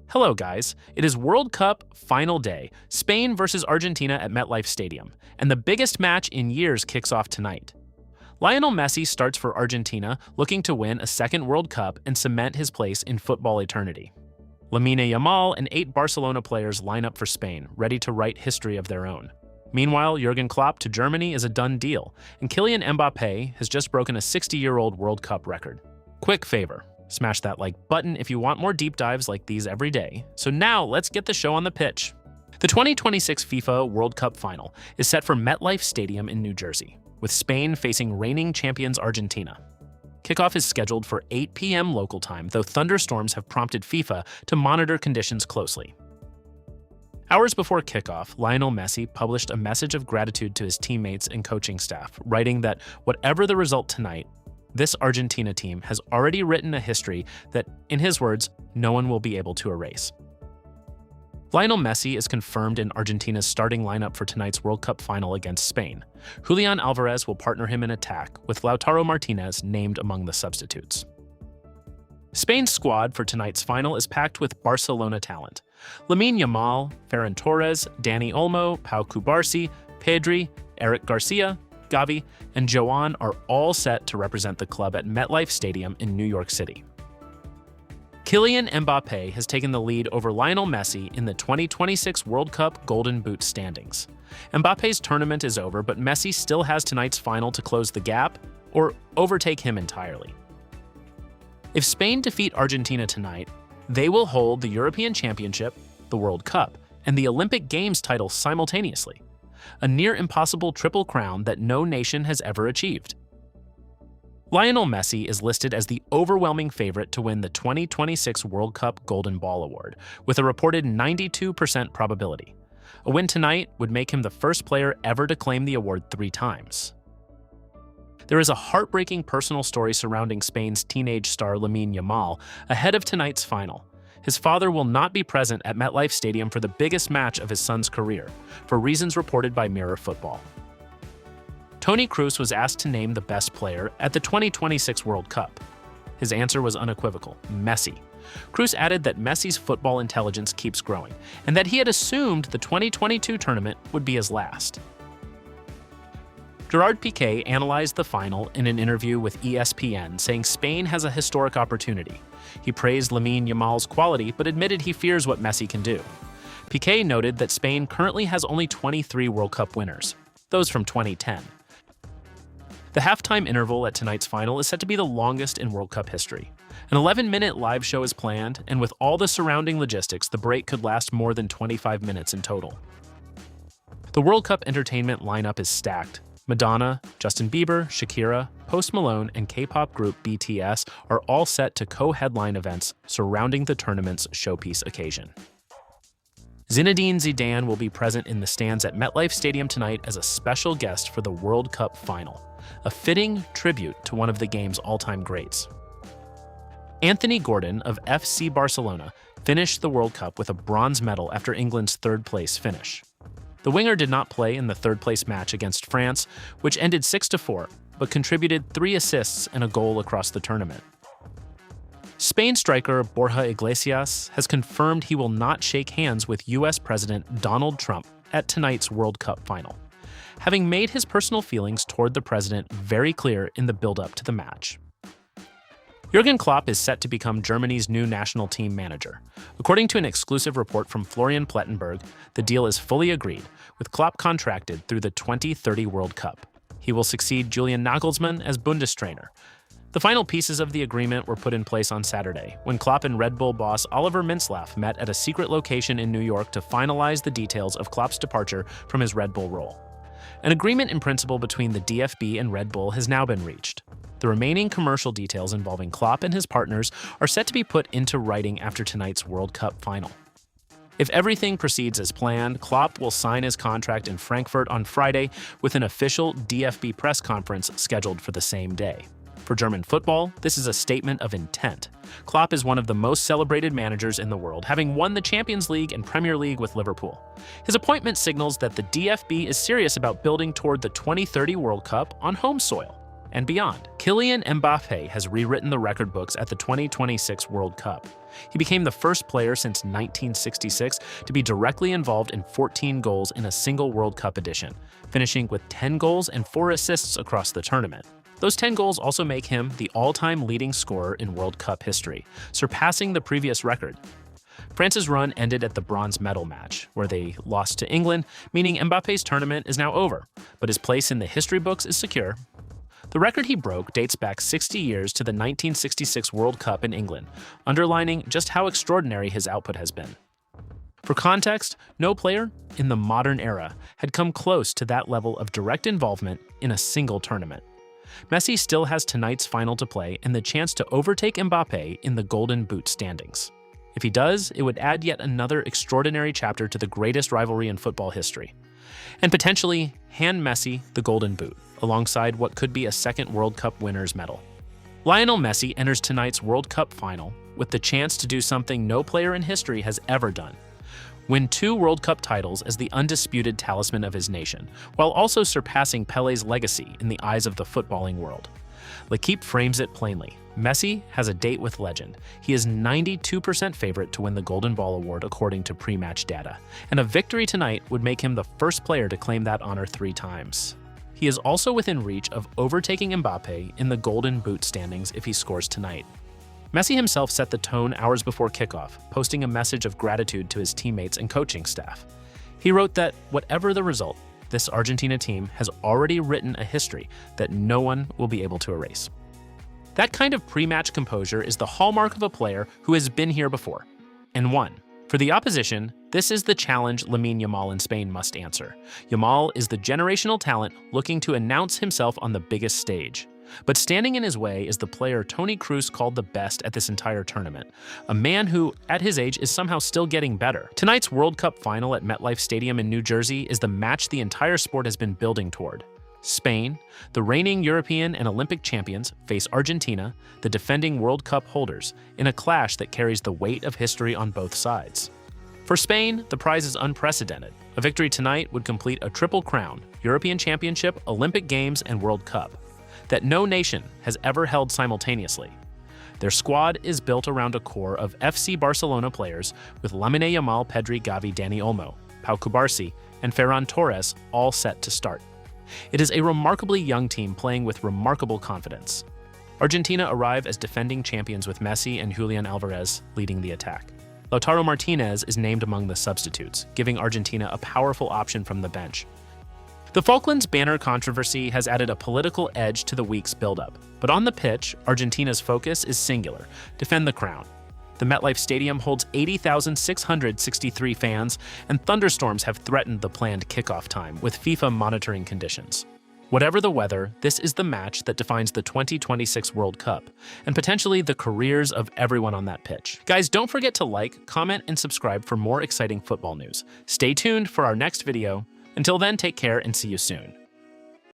Hello guys, it is World Cup final day, Spain versus Argentina at MetLife Stadium, and the biggest match in years kicks off tonight. Lionel Messi starts for Argentina, looking to win a second World Cup and cement his place in football eternity. Lamine Yamal and 8 Barcelona players line up for Spain, ready to write history of their own. Meanwhile, Jürgen Klopp to Germany is a done deal, and Kylian Mbappé has just broken a 60-year-old World Cup record. Quick favor. Smash that like button if you want more deep dives like these every day. So now let's get the show on the pitch. The 2026 FIFA World Cup final is set for MetLife Stadium in New Jersey, with Spain facing reigning champions Argentina. Kickoff is scheduled for 8 p.m. local time, though thunderstorms have prompted FIFA to monitor conditions closely. Hours before kickoff, Lionel Messi published a message of gratitude to his teammates and coaching staff, writing that whatever the result tonight, this Argentina team has already written a history that, in his words, no one will be able to erase. Lionel Messi is confirmed in Argentina's starting lineup for tonight's World Cup final against Spain. Julian Alvarez will partner him in attack, with Lautaro Martinez named among the substitutes. Spain's squad for tonight's final is packed with Barcelona talent. Lamine Yamal, Ferran Torres, Dani Olmo, Pau Cubarsí, Pedri, Eric Garcia, Gavi, and Joan are all set to represent the club at MetLife Stadium in New York City. Kylian Mbappé has taken the lead over Lionel Messi in the 2026 World Cup Golden Boot standings. Mbappé's tournament is over, but Messi still has tonight's final to close the gap or overtake him entirely. If Spain defeat Argentina tonight, they will hold the European Championship, the World Cup, and the Olympic Games title simultaneously. A near-impossible triple crown that no nation has ever achieved. Lionel Messi is listed as the overwhelming favorite to win the 2026 World Cup Golden Ball Award, with a reported 92% probability. A win tonight would make him the first player ever to claim the award 3 times. There is a heartbreaking personal story surrounding Spain's teenage star Lamine Yamal ahead of tonight's final. His father will not be present at MetLife Stadium for the biggest match of his son's career, for reasons reported by Mirror Football. Toni Kroos was asked to name the best player at the 2026 World Cup. His answer was unequivocal: Messi. Kroos added that Messi's football intelligence keeps growing, and that he had assumed the 2022 tournament would be his last. Gerard Piqué analyzed the final in an interview with ESPN, saying Spain has a historic opportunity. He praised Lamine Yamal's quality, but admitted he fears what Messi can do. Piqué noted that Spain currently has only 23 World Cup winners, those from 2010. The halftime interval at tonight's final is set to be the longest in World Cup history. An 11-minute live show is planned, and with all the surrounding logistics, the break could last more than 25 minutes in total. The World Cup entertainment lineup is stacked. Madonna, Justin Bieber, Shakira, Post Malone, and K-pop group BTS are all set to co-headline events surrounding the tournament's showpiece occasion. Zinedine Zidane will be present in the stands at MetLife Stadium tonight as a special guest for the World Cup final, a fitting tribute to one of the game's all-time greats. Anthony Gordon of FC Barcelona finished the World Cup with a bronze medal after England's third-place finish. The winger did not play in the third-place match against France, which ended 6-4, but contributed 3 assists and a goal across the tournament. Spain striker Borja Iglesias has confirmed he will not shake hands with U.S. President Donald Trump at tonight's World Cup final, having made his personal feelings toward the president very clear in the build-up to the match. Jürgen Klopp is set to become Germany's new national team manager. According to an exclusive report from Florian Plettenberg, the deal is fully agreed, with Klopp contracted through the 2030 World Cup. He will succeed Julian Nagelsmann as Bundestrainer. The final pieces of the agreement were put in place on Saturday, when Klopp and Red Bull boss Oliver Mintzlaff met at a secret location in New York to finalize the details of Klopp's departure from his Red Bull role. An agreement in principle between the DFB and Red Bull has now been reached. The remaining commercial details involving Klopp and his partners are set to be put into writing after tonight's World Cup final. If everything proceeds as planned, Klopp will sign his contract in Frankfurt on Friday, with an official DFB press conference scheduled for the same day. For German football, this is a statement of intent. Klopp is one of the most celebrated managers in the world, having won the Champions League and Premier League with Liverpool. His appointment signals that the DFB is serious about building toward the 2030 World Cup on home soil and beyond. Kylian Mbappé has rewritten the record books at the 2026 World Cup. He became the first player since 1966 to be directly involved in 14 goals in a single World Cup edition, finishing with 10 goals and 4 assists across the tournament. Those 10 goals also make him the all-time leading scorer in World Cup history, surpassing the previous record. France's run ended at the bronze medal match, where they lost to England, meaning Mbappé's tournament is now over, but his place in the history books is secure. The record he broke dates back 60 years to the 1966 World Cup in England, underlining just how extraordinary his output has been. For context, no player in the modern era had come close to that level of direct involvement in a single tournament. Messi still has tonight's final to play and the chance to overtake Mbappé in the Golden Boot standings. If he does, it would add yet another extraordinary chapter to the greatest rivalry in football history, and potentially hand Messi the Golden Boot, alongside what could be a second World Cup winner's medal. Lionel Messi enters tonight's World Cup final with the chance to do something no player in history has ever done: win 2 World Cup titles as the undisputed talisman of his nation, while also surpassing Pelé's legacy in the eyes of the footballing world. L'Équipe frames it plainly. Messi has a date with legend. He is 92% favorite to win the Golden Ball award according to pre-match data, and a victory tonight would make him the first player to claim that honor 3 times. He is also within reach of overtaking Mbappé in the Golden Boot standings if he scores tonight. Messi himself set the tone hours before kickoff, posting a message of gratitude to his teammates and coaching staff. He wrote that, whatever the result, this Argentina team has already written a history that no one will be able to erase. That kind of pre-match composure is the hallmark of a player who has been here before and won. For the opposition, this is the challenge Lamine Yamal in Spain must answer. Yamal is the generational talent looking to announce himself on the biggest stage. But standing in his way is the player Toni Kroos called the best at this entire tournament, a man who, at his age, is somehow still getting better. Tonight's World Cup final at MetLife Stadium in New Jersey is the match the entire sport has been building toward. Spain, the reigning European and Olympic champions, face Argentina, the defending World Cup holders, in a clash that carries the weight of history on both sides. For Spain, the prize is unprecedented. A victory tonight would complete a triple crown: European Championship, Olympic Games, and World Cup, that no nation has ever held simultaneously. Their squad is built around a core of FC Barcelona players with Lamine Yamal, Pedri, Gavi, Dani Olmo, Pau Cubarsí, and Ferran Torres all set to start. It is a remarkably young team playing with remarkable confidence. Argentina arrive as defending champions with Messi and Julian Alvarez leading the attack. Lautaro Martinez is named among the substitutes, giving Argentina a powerful option from the bench. The Falklands banner controversy has added a political edge to the week's build-up, but on the pitch, Argentina's focus is singular: defend the crown. The MetLife Stadium holds 80,663 fans, and thunderstorms have threatened the planned kickoff time, with FIFA monitoring conditions. Whatever the weather, this is the match that defines the 2026 World Cup, and potentially the careers of everyone on that pitch. Guys, don't forget to like, comment, and subscribe for more exciting football news. Stay tuned for our next video. Until then, take care and see you soon.